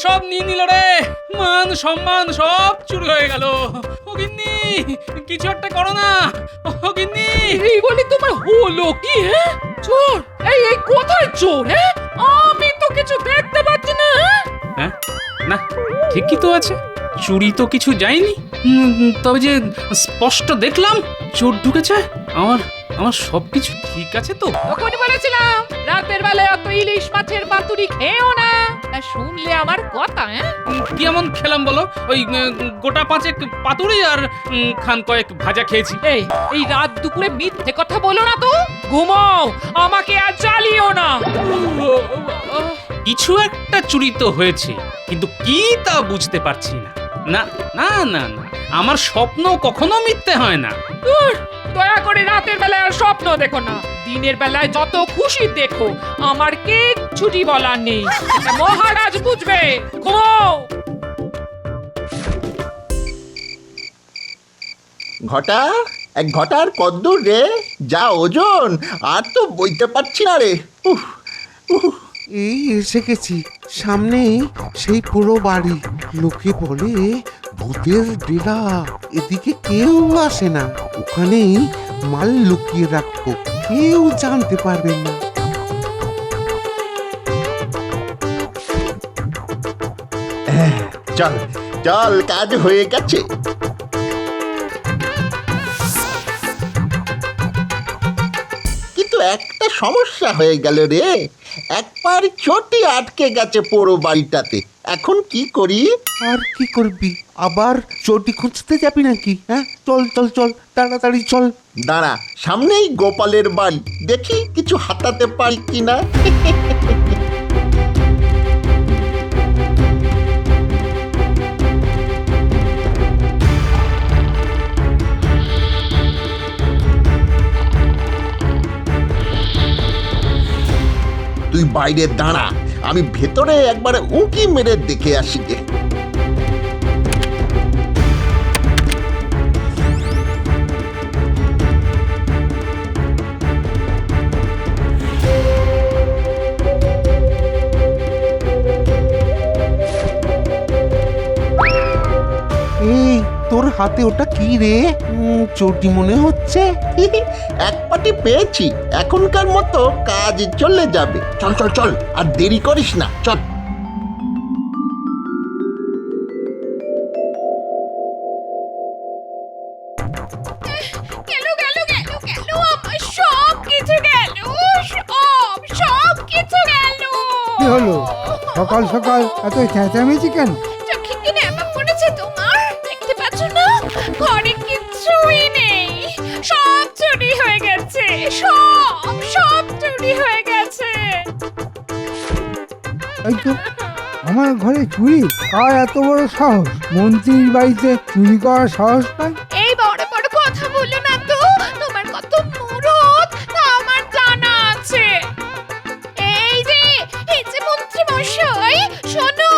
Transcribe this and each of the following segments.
সব নিয়ে নিল রে, মান সম্মান সব চুরি হয়ে গেল। ও গিন্নি, কিছু একটা করো না। ও গিন্নি, এই বলি তোমার হলো কি? হ্যাঁ, চোর? এই কোথায় চোর? হ্যাঁ, আমি তো কিছু দেখতে পাচ্ছি না। হ্যাঁ না, ঠিকই তো আছে, চুরি তো কিছু যায়নি। তবে যে স্পষ্ট দেখলাম চোর ঢুকেছে। আমার আমার সবকিছু ঠিক আছে তো? তখনই বলেছিলাম রাতের বেলায় অত ইলিশ মাছের পাতুরি খেও না। তা শুনলে আমার কথা? হ্যাঁ, কি এমন খেলাম বলো? ওই গোটা পাঁচেক পাতুরি আর খান কয়েক ভাজা খেয়েছি। এই রাত দুপুরে মিথ্যে কথা বলো না তো। ঘুমাও, আমাকে আর জ্বালিও না। কিছু একটা চুরি তো হয়েছে, কিন্তু কি তা বুঝতে পারছি না। না না না না, আমার স্বপ্ন কখনো মিথ্যে হয় না। দয়া করে রাতের বেলায় আর স্বপ্ন দেখো না। দিনের বেলায় যত খুশি দেখো, আমার কিচ্ছুটি বলার নেই। এটা মহারাজ বুঝবে। ঘুমাও। ঘটা, এক ঘটার কদ্দূর রে? যা ওজন, আর তো বইতে পারছি না রে। উফ উফ। এই এসে গেছি, সামনেই সেই পুরো বাড়ি। লোকে বলে ভূতের ডেরা, এদিকে কেউ আসে না। ওখানেই মাল লুকিয়ে রাখবো, কেউ জানতে পারবে না। চল চল, কাজ হয়ে গেছে। কিন্তু একটা সমস্যা হয়ে গেল রে, একবার চটি আটকে গেছে পুরো বাড়িটাতে। এখন কি করি? আর কি করবি? আবার চটি খুঁজতে যাবি নাকি? হ্যাঁ, চল চল চল, তাড়াতাড়ি চল। দাঁড়া, সামনেই গোপালের বাড়ি, দেখি কিছু হাতাতে পারি কিনা। তুই বাইরে দাঁড়া, আমি ভেতরে একবার উঁকি মেরে দেখে আসি গে। এই তোর হাতে ওটা কি রে? চটি মনে হচ্ছে। এক পাটি পেয়েছি, এখনকার মতো কাজ চলে যাবে। চল চল চল, আর দেরি করিস না, চল। গেল গেল গেল গেল, আমার সব কিছু গেল। সব কিছু গেল। কি হলো? সকাল সকাল এত চেঁচামেচি কেন? চোখে কি নেমা পড়েছে তোমার? দেখতে পাচ্ছ না, ঘরে কিচ্ছুই নেই। সব চুরি হয়ে গেছে। সব চুরি হয়ে গেছে। এই তো, আমার ঘরে চুরি? আর এত বড় সাহস? মন্ত্রীর বাড়িতে চুরি করার সাহস পায়? এই বড় বড় কথা বলো না তো। তোমার কত মুরত তা আমার জানা আছে। এই যে মন্ত্রী মশাই, শোনো,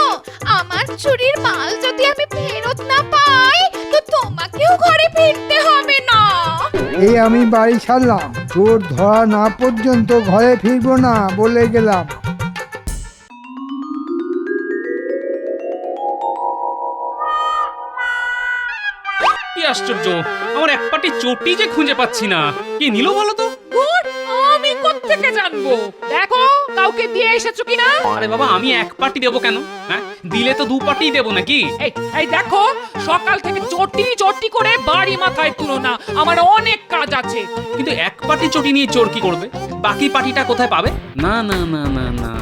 আমার চুরির মাল যদি আমি ফেরত না পাই, তো তোমাকেও ঘরে ফিরতে হবে না। এই আমি বাড়ি ছাড়লাম, চোর ধরা না পর্যন্ত ঘরে ফিরবো না বলে গেলাম। কি আশ্চর্য, আমার এক পাটি চটি যে খুঁজে পাচ্ছি না। কে নিল বলো তো? ধুর, আমি কোত্থেকে জানবো? দেখো, কাউকে দিয়ে এসেছো কিনা। আরে বাবা, আমি এক পাটি দেবো কেন? হ্যাঁ, দিলে তো দু পাটি দেবো নাকি? এই দেখো, সকাল থেকে চটি চটি করে বাড়ি মাথায় তুলো না, আমার অনেক কাজ আছে। কিন্তু এক পাটি চটি নিয়ে চোর কি করবে? বাকি পাটিটা কোথায় পাবে? না না না না না,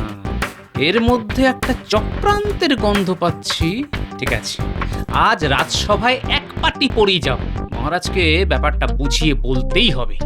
এর মধ্যে একটা চক্রান্তের গন্ধ পাচ্ছি। ঠিক আছে, আজ রাজসভায় এক পাটি পড়েই যাব। মহারাজকে ব্যাপারটা বুঝিয়ে বলতেই হবে।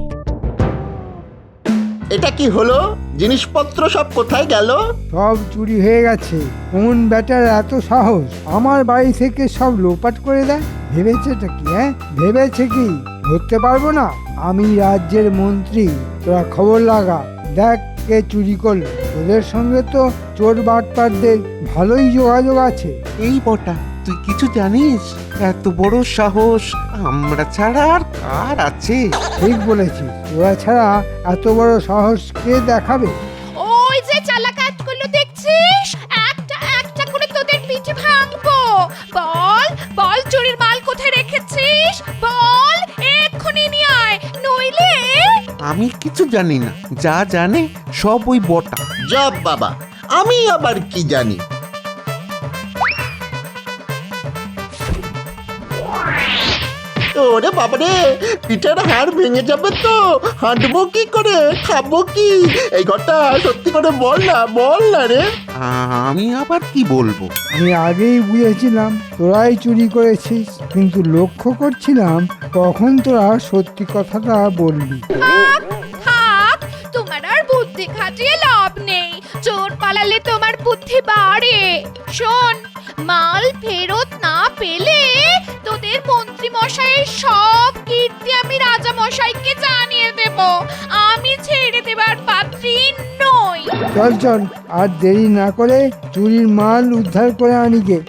এটা কি হলো? জিনিসপত্র সব কোথায় গেল? সব চুরি হয়ে গেছে। কোন ব্যাটার এত সাহস আমার বাড়ি থেকে সব লোপাট করে দেয়? ভেবেছেটা কি? হ্যাঁ, ভেবেছে কি ধরতে পারবো না? আমি রাজ্যের মন্ত্রী, তোরা খবর লাগা, দেখ কে চুরি করলো। তোদের সঙ্গে তো চোর বাটপারদের ভালোই যোগাযোগ আছে। এই বটা, তুই কিছু জানিস? এত বড় সাহস আমরা ছাড়া আর কার আছে? ঠিক বলেছিস, তোরা ছাড়া এত বড় সাহস কে দেখাবে? ওই যে চালাকাতগুলো দেখছিস, একটা একটা করে তোদের আমি কিছু জানি না, যা জানে সব ওই বটা। জব বাবা, আমি আবার কি জানি? ওরে বাবারে, পিঠের হাড় ভেঙে যাবে তো, হাঁটবো কি করে, খাবো কি? এই ঘরটা সত্যি করে বল না রে। আমি আবার কি বলবো? আমি আগেই বুঝেছিলাম তোরাই চুরি করেছিস, কিন্তু লক্ষ্য করছিলাম কখন তোরা সত্যি কথাটা বলবি। থাক, তোমার আর বুদ্ধি খাটিয়ে লাভ নেই। চোর পালালে তোমার বুদ্ধি বাড়ে। শোন, মাল ফেরত না পেলে তোদের মন্ত্রী মশাইয়ের সব কীর্তি আমি রাজা মশাইকে জানিয়ে দেব। আমি ছেড়ে দেবার পাত্রী নই। চল চল, আর দেরি না করে চুরির মাল উদ্ধার করে আনি গে।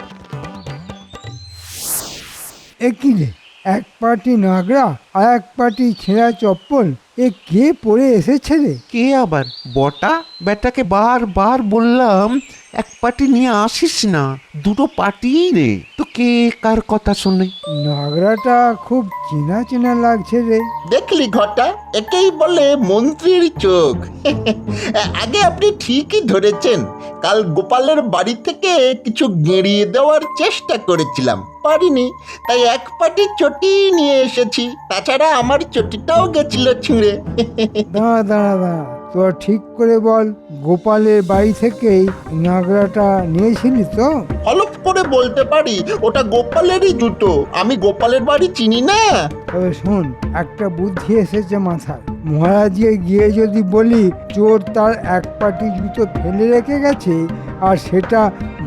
একই রে, এক পাটি নাগরা আর এক পাটি ছেঁড়া চপ্পল, এ কে পরে এসেছে রে? কে আবার? বটা? বেটাকে বারবার বললাম এক পাটি নিয়ে আসিস না, দুটো পাটি রে। তো কে কার কথা শোনে? নাগরাটা খুব চেনা চেনা লাগছে রে। দেখলি ঘটা, একেই বলে মন্ত্রীর চোখ। আগে আপনি ঠিকই ধরেছেন। কাল গোপালের বাড়ি থেকে কিছু গেঁড়িয়ে দেওয়ার চেষ্টা করেছিলাম, পারিনি, তাই এক পাটি চটি নিয়ে এসেছি। তাছাড়া আমার চটিটাও গেছিল ছিঁড়ে। দাঁড়া দাঁড়া দাঁড়া, তোর ঠিক করে বল, গোপালের বাড়ি থেকেই নাগরাটা নিয়েছিলি তো? হলফ করে বলতে পারি ওটা গোপালেরই জুতো। আমি গোপালের বাড়ি চিনি না। তবে শোন, একটা বুদ্ধি এসেছে মাথায়। মহারাজকে গিয়ে যদি বলি চোর তার এক পাটি জুতো ফেলে রেখে গেছে আর সেটা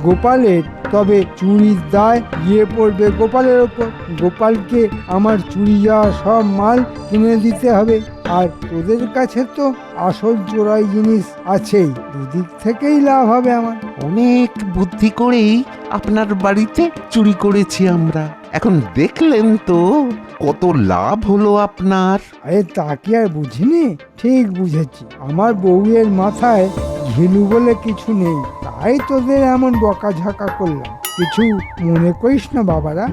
গোপালের, তবে চুরির দায় গিয়ে পড়বে গোপালের ওপর। গোপালকে আমার চুরি যাওয়া সব মাল কিনে দিতে হবে, আর তোদের কাছে তো আসল চোরাই জিনিস আছেই। দুদিক থেকেই লাভ হবে আমার। অনেক বুদ্ধি করেই আপনার বাড়িতে চুরি করেছি আমরা। এখন দেখলেন তো কত লাভ হলো আপনার। আরে তা কি আর বুঝিনি? ঠিক বুঝেছি। আমার বউয়ের মাথায় ঘিলু বলে কিছু নেই, তাই তোদের এমন বকাঝকা করলাম। কিছু মনে করিস না বাবারা।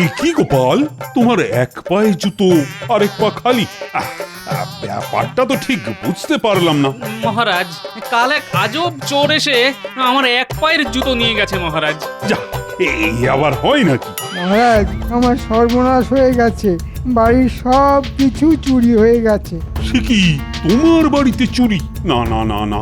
এ কি গোপাল, তোমার এক পায়ে জুতো আর এক পা খালি? ব্যাপারটা তো ঠিক বুঝতে পারলাম না। মহারাজ, কাল এক আজব চোর এসে আমার এক পায়ের জুতো নিয়ে গেছে মহারাজ। যা, এই আবার হয় নাকি? মহারাজ, আমার সর্বনাশ হয়ে গেছে। বাড়ির সব কিছু চুরি হয়ে গেছে। সে কি, তোমার বাড়িতে চুরি? না না না না,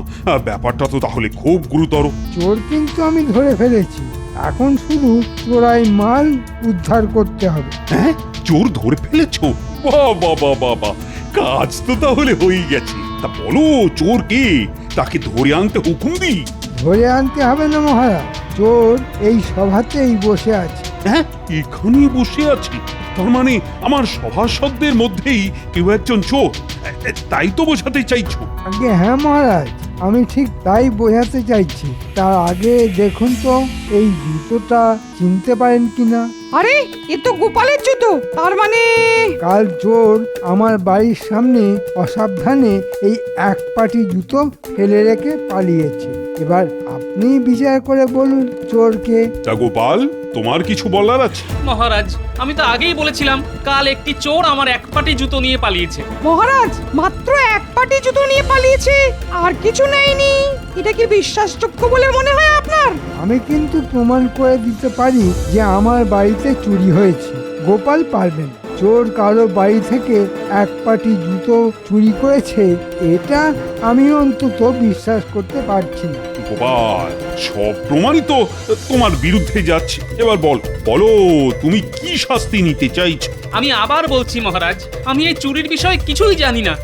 ব্যাপারটা তো তাহলে খুব গুরুতর। চোর কিন্তু আমি ধরে ফেলেছি, এখন শুধু চোরাই মাল উদ্ধার করতে হবে। হ্যাঁ, চোর ধরে ফেলেছো? বাহ বাহ বাহ বাহ বাহ, কাজ তো তাহলে হয়ে গেছে। তা বলো, চোর কে? তাকে ধরে আনতে হুকুম দিই। ধরে আনতে হবে না মহারাজ, চোর এই সভাতেই বসে আছে। হ্যাঁ, এখানেই বসে আছি? তার মানে আমার সভাসদদের মধ্যেই কেউ একজন চোর, তাই তো বোঝাতে চাইছো? আগে হ্যাঁ মহারাজ, আমি ঠিক তাই বোঝাতে চাইছি। তার আগে দেখুন তো এই জুতোটা চিনতে পারেন কিনা। আরে, এ তো গোপালের জুতো। তার মানে কাল চোর আমার বাড়ির সামনে অসাবধানে এই এক পাটি জুতো ফেলে রেখে পালিয়েছে। এবার আপনি বিচার করে বলুন চোরকে। তা গোপাল, তোমার কিছু বলার আছে? মহারাজ, আমি তো আগেই বলেছিলাম কাল একটি চোর আমার এক পাটি জুতো নিয়ে পালিয়েছে। মহারাজ মাত্র এক পাটি জুতো নিয়ে পালিয়েছে, আর কিছু নেয়নি। এটা কি বিশ্বাসযোগ্য বলে মনে হয় আপনার? আমি কিন্তু প্রমাণ করে দিতে পারি যে আমার বাড়িতে চুরি হয়েছে। গোপাল পারবেন। চোর কারো বাড়ি থেকে এক পাটি জুতো চুরি করেছে, এটা আমি অন্তত বিশ্বাস করতে পারছি না। গোপাল, সব প্রমাণই তো তোমার বিরুদ্ধে যাচ্ছে। এবার বলো তুমি কি শাস্তি নিতে চাইছো? আমি আবার বলছি মহারাজ, আমি এই চুরির বিষয়ে কিছুই জানি না।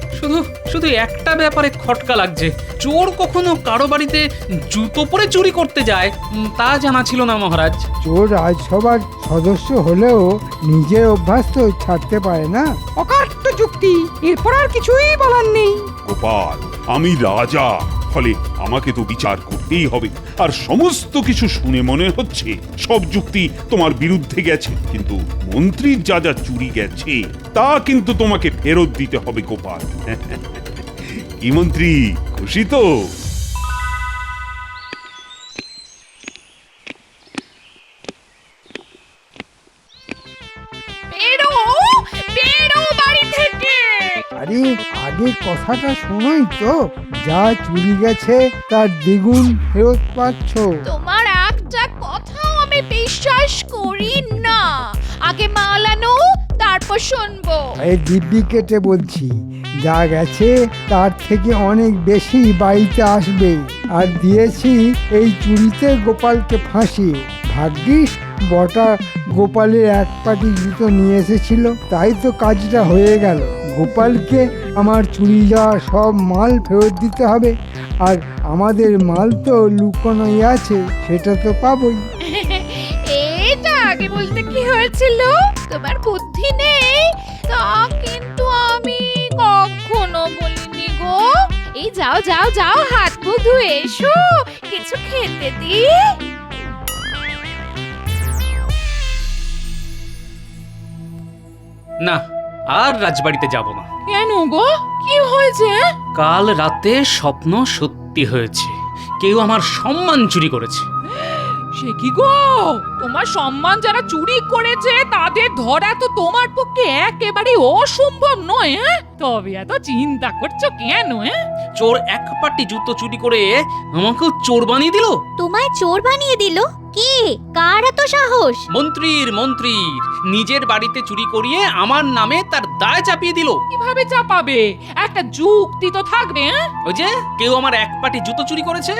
শুধু একটা ব্যাপারে খটকা লাগছে। চোর কখনো কারো বাড়িতে জুতো পরে চুরি করতে যায় তা জানা ছিল না মহারাজ। চোর রাজসভার সদস্য হলেও নিজের অভ্যাস তো ছাড়তে পারে না। অকাট্য যুক্তি, এরপর আর কিছুই বলার নেই। গোপাল, আমি রাজা, ফলে আমাকে তো বিচার করতেই হবে। আর সমস্ত কিছু শুনে মনে হচ্ছে সব যুক্তি তোমার বিরুদ্ধে গেছে, কিন্তু মন্ত্রীর যা যা চুরি গেছে তা কিন্তু তোমাকে ফেরত দিতে হবে গোপাল। কি মন্ত্রী, খুশি তো? বেরো বেরো বাড়ি থেকে। আরে আগে কথাটা শোনোই তো, যা চুরি গেছে তার দ্বিগুণ ফেরত পাচ্ছ। তোমার একটা কথাও আমি বিশ্বাস করি না। আগে মাল আনো, তারপর শুনবো। এই দিব্যি কেটে বলছি, যা গেছে তার থেকে অনেক বেশি বাড়িতে আসবে। আর দিয়েছি এই চুরিতে গোপালকে ফাঁসিয়ে। ভাগ্যিস বটা গোপালের এক পাটি জুতো নিয়ে এসেছিল, তাই তো কাজটা হয়ে গেল। গোপালকে আমার চুরি যাওয়া সব মাল ফেরত দিতে হবে, আর আমাদের মাল তো লুকোনোই আছে, সেটা তো পাবোই। এটা আগে বলতে কি হয়েছিল? তোমার বুদ্ধি নেই তা কিন্তু আমি কখনো বলিনি গো। এই যাও যাও যাও, হাত মুখ ধুয়ে এসো, কিছু খেতে দি। না, আর রাজবাড়িতে যাব না। কেন গো, কি হয়েছে? কাল রাতে স্বপ্ন সত্যি হয়েছে, কেউ আমার সম্মান চুরি করেছে। সে কি গো, তোমার সম্মান যারা চুরি করেছে তাদের ধরা তো তোমার পক্ষে একেবারে অসম্ভব নয়। তবে এত চিন্তা করছো কেন? চোর এক পাটি জুতো চুরি করে আমাকেও চোর বানিয়ে দিল। তোমায় চোর বানিয়ে দিল? কে? কার এত সাহস? মন্ত্রীর নিজের বাড়িতে চুরি করিয়ে আমার নামে তার দায় চাপিয়ে দিল। কিভাবে চাপাবে? একটা যুক্তি তো থাকবে। ওই যে কেউ আমার এক পাটি জুতো চুরি করেছে,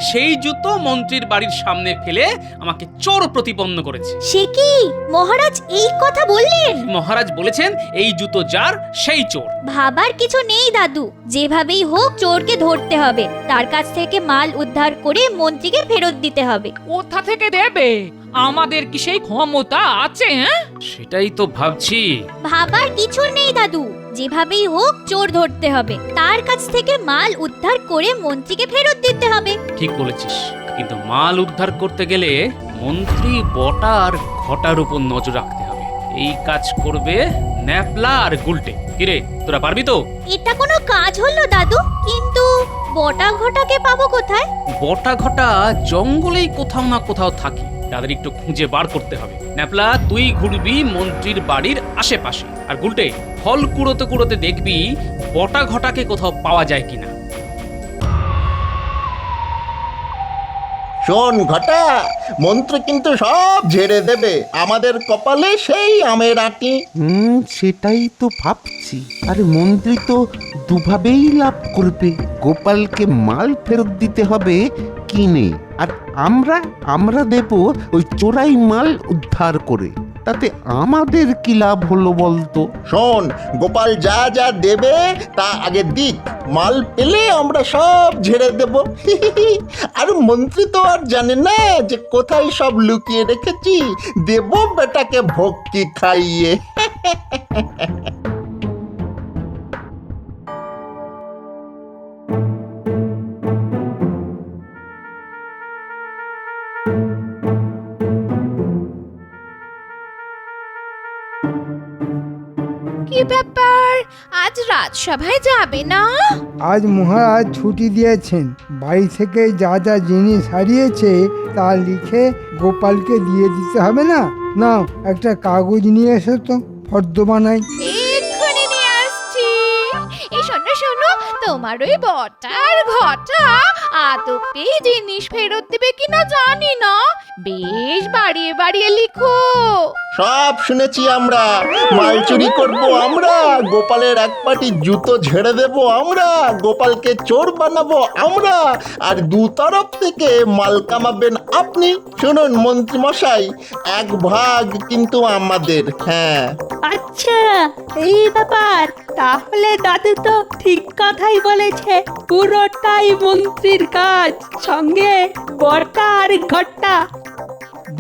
সেই জুতো মন্ত্রীর বাড়ির সামনে ফেলে আমাকে চোর প্রতিপন্ন করেছে। সে কি মহারাজ এই কথা বললেন? মহারাজ বলেছেন এই জুতো যার সেই চোর। ভাবার কিছু নেই দাদু, যেভাবেই হোক চোরকে ধরতে হবে, তার কাছ থেকে মাল উদ্ধার করে মন্ত্রীকে ফেরত দিতে হবে। কোথা থেকে দেবে? আমাদের কি সেই ক্ষমতা আছে? সেটাই তো ভাবছি। ভাবার কিছু নেই দাদু, যেভাবেই হোক চোর ধরতে হবে, তার কাছ থেকে মাল উদ্ধার করে মন্ত্রীকে ফেরত দিতে হবে। ঠিক বলেছিস, কিন্তু মাল উদ্ধার করতে গেলে মন্ত্রী বটা আর ঘটার উপর নজর রাখতে হবে। এই কাজ করবে ন্যাপলা আর গুলটে। কিরে, তোরা পারবি তো? এটা কোনো কাজ হলো দাদু? কিন্তু বটা ঘটাকে পাবো কোথায়? বটা ঘটা জঙ্গলেই কোথাও না কোথাও থাকে, তাদের একটু খুঁজে বার করতে হবে। ন্যাপলা, তুই ঘুরবি মন্ত্রীর বাড়ির আশেপাশে, আর গুলটে ফল কুড়োতে কুড়োতে দেখবি বটা ঘটাকে কোথাও পাওয়া যায় কিনা। শোন ঘটা, মন্ত্রী কিন্তু সব ঝেড়ে দেবে, আমাদের কপালে সেই আমের আঁটি। সেটাই তো ভাবছি। আরে মন্ত্রী তো দুভাবেই লাভ করবে, গোপালকে মাল ফেরত দিতে হবে কিনে, আর আমরা দেব ওই চোরাই মাল উদ্ধার করে। তাতে আমাদের কি লাভ হলো বলতো? শোন, গোপাল যা যা দেবে তা আগে দিক, মাল পেলে আমরা সব ঝেড়ে দেব। আর মন্ত্রী তো আর জানে না যে কোথায় সব লুকিয়ে রেখেছি, দেব বেটাকে ভক্তি খাইয়ে। কি ব্যাপার, আজ রাজসভায় যাবে না? আজ মহারাজ ছুটি দিয়েছেন, বাড়ি থেকে যা যা জিনিস হারিয়েছে তা লিখে গোপালকে দিয়ে দিতে হবে না? নাও একটা কাগজ নিয়ে এসো তো, ফর্দ বানাই। এক্ষুনি নিয়ে আসছি। এই শোনো শোনো, তোমার ওই বটার ঘটা আদপে জিনিস ফেরত দেবে কিনা জানি না, বেশ বাড়িয়ে বাড়িয়ে লিখো। সব শুনেছি আমরা, মাল চুরি করবো আমরা, গোপালের এক পাটি জুতো ঝেড়ে দেবো আমরা, গোপালকে চোর বানাবো আমরা, আর দু তরফ থেকে মাল কামাবেন আপনি। শুনুন মন্ত্রী মশাই, এক ভাগ কিন্তু আমাদের। হ্যাঁ, আচ্ছা, এই ব্যাপার। তাহলে দাদু তো ঠিক কথাই বলেছে, পুরোটাই মন্ত্রীর কাজ, সঙ্গে বর্তা আর ঘট্টা।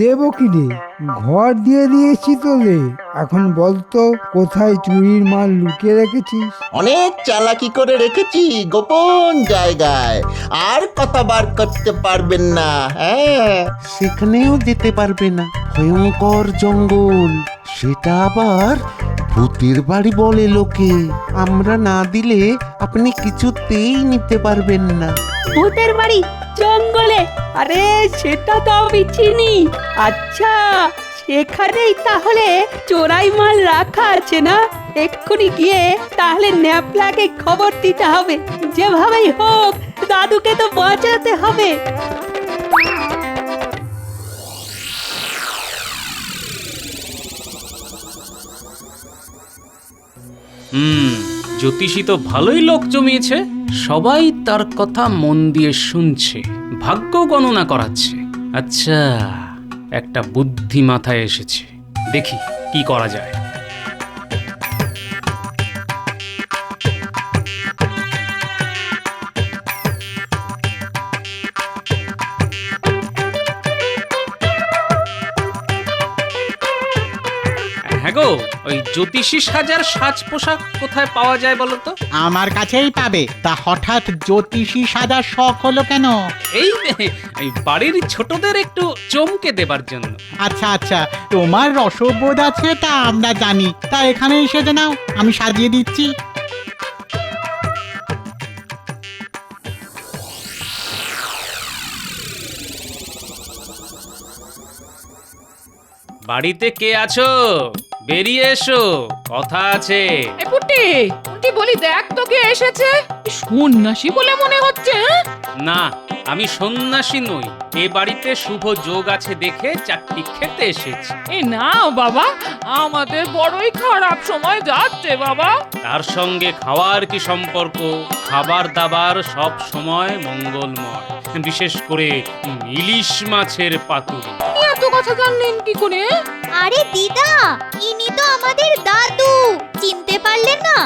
দেবো কি রে? ঘর দিয়ে দিয়েছি তোদের, এখন বলতো কোথায় চুরির মাল লুকিয়ে রেখেছিস? অনেক চালাকি করে রেখেছি গোপন জায়গায়, আর কথা বার করতে পারবেন না। হ্যাঁ, সেখানেও যেতে পারবে না, ভয়ঙ্কর জঙ্গল। সেটা আবার ভূতের বাড়ি বলে লোকে। আমরা না দিলে আপনি কিছুতেই নিতে পারবেন না। ভূতের বাড়ি জঙ্গলে? আরে সেটা তো আমি চিনি। আচ্ছা, সেখানেই তাহলে চোরাই মাল রাখা আছে না? এক্ষুনি গিয়ে তাহলে ন্যাপলাকে খবর দিতে হবে। যেভাবেই হোক দাদুকে তো বাঁচাতে হবে। জ্যোতিষী তো ভালোই লোক জমিয়েছে, সবাই তার কথা মন দিয়ে শুনছে, ভাগ্য গণনা করাচ্ছে। আচ্ছা, একটা বুদ্ধি মাথায় এসেছে, দেখি কি করা যায়। হ্যাঁ গো, ওই জ্যোতিষী সাজার সাজ পোশাক কোথায় পাওয়া যায় বলো তো? আমার কাছেই পাবে। তা হঠাৎ জ্যোতিষী সাজার শখ হলো কেন? এই বাড়ির ছোটদের একটু চমকে দেবার জন্য। আচ্ছা আচ্ছা, তোমার রসবোধ আছে তা আমরা জানি। তা এখানেই সেজে নাও, আমি সাজিয়ে দিচ্ছি। বাড়িতে কে আছো? বেরিয়ে এসো, কথা আছে। এই পুটি পুটি বলি, দেখ তো কে এসেছে। সন্ন্যাসী বলে মনে হচ্ছে। হ্যাঁ? না, আমি সন্ন্যাসী নই, এ বাড়িতে শুভ যোগ আছে দেখে চাকরি খেতে এসেছি। এই না বাবা, আমাদের বড়ই খারাপ সময় যাচ্ছে বাবা। তার সঙ্গে খাওয়ার কি সম্পর্ক? খাবার দাবার সব সময় মঙ্গলময়, বিশেষ করে ইলিশ মাছের পাতুরি। এত কথা জানলেন কি করে? আরে দিদা, ইনি তো আমাদের দাদু, চিনতে পারলেন না?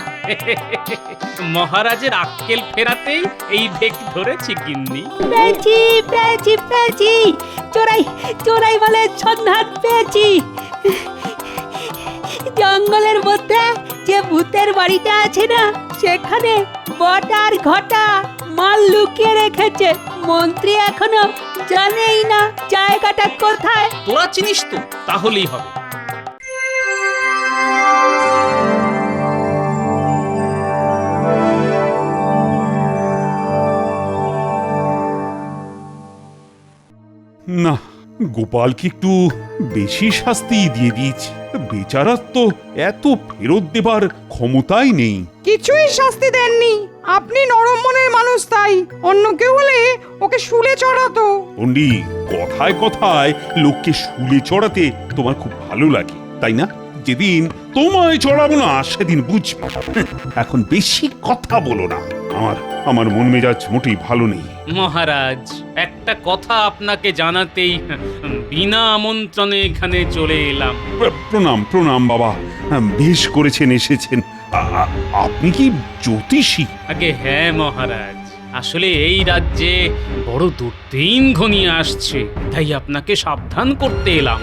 মহারাজের আক্কেল ফেরাতেই এই ভেক ধরেছি গিন্নি। পেয়েছি পেয়েছি পেয়েছি, চোরাই চোরাই মালের সন্ধান পেয়েছি। জঙ্গলের মধ্যে যে ভূতের বাড়িটা আছে না, সেখানে বটার ঘটা মাল লুকিয়ে রেখেছে। মন্ত্রী এখনো জানেই না জায়গাটা কোথায়। তোরা চিনিস তো, তাহলেই হবে। না, গোপালকে একটু বেশি শাস্তি দিয়ে দিয়েছি। বেচারার তো এত ফেরত দেবার ক্ষমতাই নেই। কিছুই শাস্তি দেননি। আপনি নরম মনের মানুষ, তাই অন্য কেউ হলে ওকে শুলে চড়াতো। পণ্ডিত, কথায় কথায় লোককে শুলে চড়াতে তোমার খুব ভালো লাগে, তাই না? যেদিন তোমায় চড়াবো না সেদিন বুঝবে। এখন বেশি কথা বলো না, আমার মন মেজাজ মোটেই ভালো নেই। মহারাজ, একটা কথা আপনাকে জানাতেই বিনা আমন্ত্রণে এখানে চলে এলাম। প্রণাম প্রণাম বাবা, বেশ করেছেন এসেছেন। আপনি কি জ্যোতিষী? আগে হ্যাঁ মহারাজ, আসলে এই রাজ্যে বড় দুর্দিন ঘনিয়ে আসছে, তাই আপনাকে সাবধান করতে এলাম।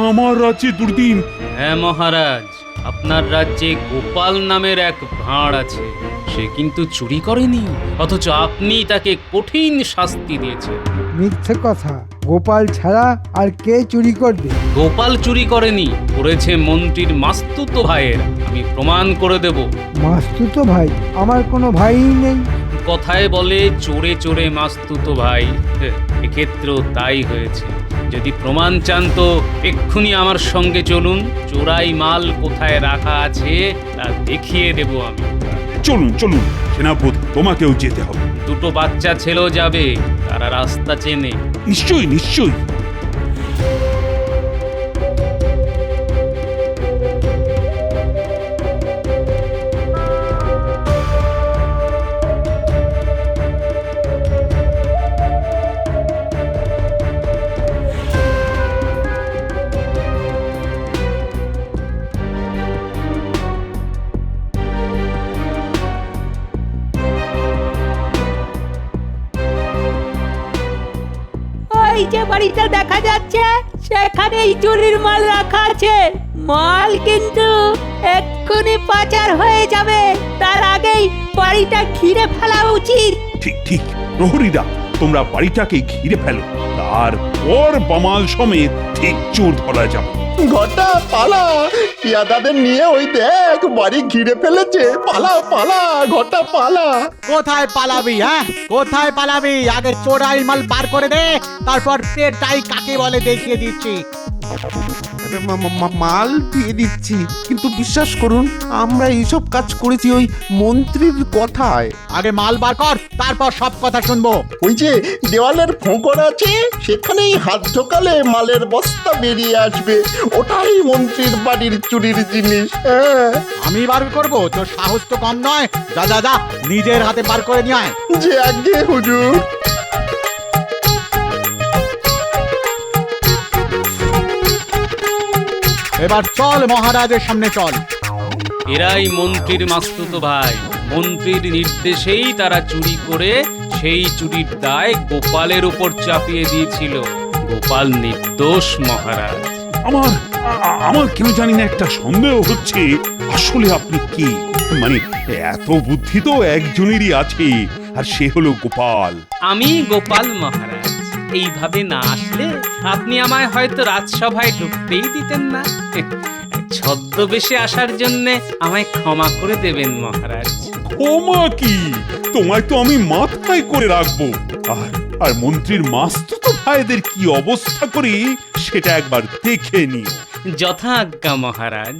আমার রাজ্যে দুর্দিন? হ্যাঁ মহারাজ, আপনার রাজ্যে গোপাল নামের এক ভাঁড় আছে। সে কিন্তু চুরি করেনি, অথচ আপনি তাকে কঠিন শাস্তি দিয়েছেন। মিথ্যে কথা, গোপাল ছাড়া আর কে চুরি করবে? গোপাল চুরি করেনি, করেছে মন্ত্রীর মাস্তুতো ভাইয়ের। আমি প্রমাণ করে দেব। মাস্তুতো ভাই? আমার কোনো ভাইই নেই। কথায় বলে চোরে চোরে মাস্তুতো ভাই, এক্ষেত্রেও তাই হয়েছে। যদি প্রমাণ চান তো এক্ষুনি আমার সঙ্গে চলুন, চোরাই মাল কোথায় রাখা আছে তা দেখিয়ে দেব আমি। চলুন চলুন সেনাপতি, তোমাকেও যেতে হবে। দুটো বাচ্চা ছেলেও যাবে, তারা রাস্তা চেনে। নিশ্চয়ই নিশ্চয়ই। ওই যে বাড়িটা দেখা যাচ্ছে সেখানেই চুরির মাল রাখা আছে। মাল কিন্তু এক্ষুনি পাচার হয়ে যাবে, তার আগেই বাড়িটা ঘিরে ফেলা উচিত। ঠিক ঠিক, প্রহরীরা তোমরা বাড়িটাকে ঘিরে ফেলো, তারপর বামাল সমেত ঠিক চোর ধরা যাবে। ঘটা পালা, পিয়াদাদের নিয়ে ওই দেখ বাড়ি ঘিরে ফেলেছে। পালা পালা ঘটা পালা। কোথায় পালাবি? হ্যাঁ, কোথায় পালাবি? আগে চোরাই মাল বার করে দে, তারপর পেটাই কাকে বলে দেখিয়ে দিচ্ছি। মাল দিয়ে দিচ্ছি, কিন্তু বিশ্বাস করুন আমরা এইসব কাজ করেছি ওই মন্ত্রীর কথায়। আগে মাল বার কর, তারপর সব কথা শুনবো। ওই যে দেওয়ালের ফোঁকর আছে, সেখানেই হাত ঢোকালে মালের বস্তা বেরিয়ে আসবে। ওটাই মন্ত্রীর বাড়ির চুরির জিনিস। হ্যাঁ, আমি বার করব? তোর সাহস তো কম নয়। যা যা যা, নিজের হাতে বার করে নিয়ে আয়। যে আগে হুজুর। এবার চল মহারাজের সামনে চল। এরাই মন্ত্রীর মাস্তুতো ভাই। মন্ত্রীর নির্দেশেই তারা চুরি করে সেই চুরির দায় গোপালের উপর চাপিয়ে দিয়েছিল। গোপাল নির্দোষ মহারাজ। আমার কেন জানি না একটা সন্দেহ হচ্ছে, আসলে আপনি কি? মানে এত বুদ্ধি তো একজনেরই আছে, আর সে হলো গোপাল। আমি গোপাল মহারাজ। এইভাবে না আসলে আপনি আমায় হয়তো রাজসভায় ঢুকতেই দিতেন না। ছদ্মবেশে আসার জন্য আমায় ক্ষমা করে দেবেন মহারাজ। ক্ষমা কি? তোমায় তো আমি মাথায় করে রাখবো। আর মন্ত্রীর মাস্তুতো ভাইদের কি অবস্থা করি সেটা একবার দেখে নিও। যথা আজ্ঞা মহারাজ।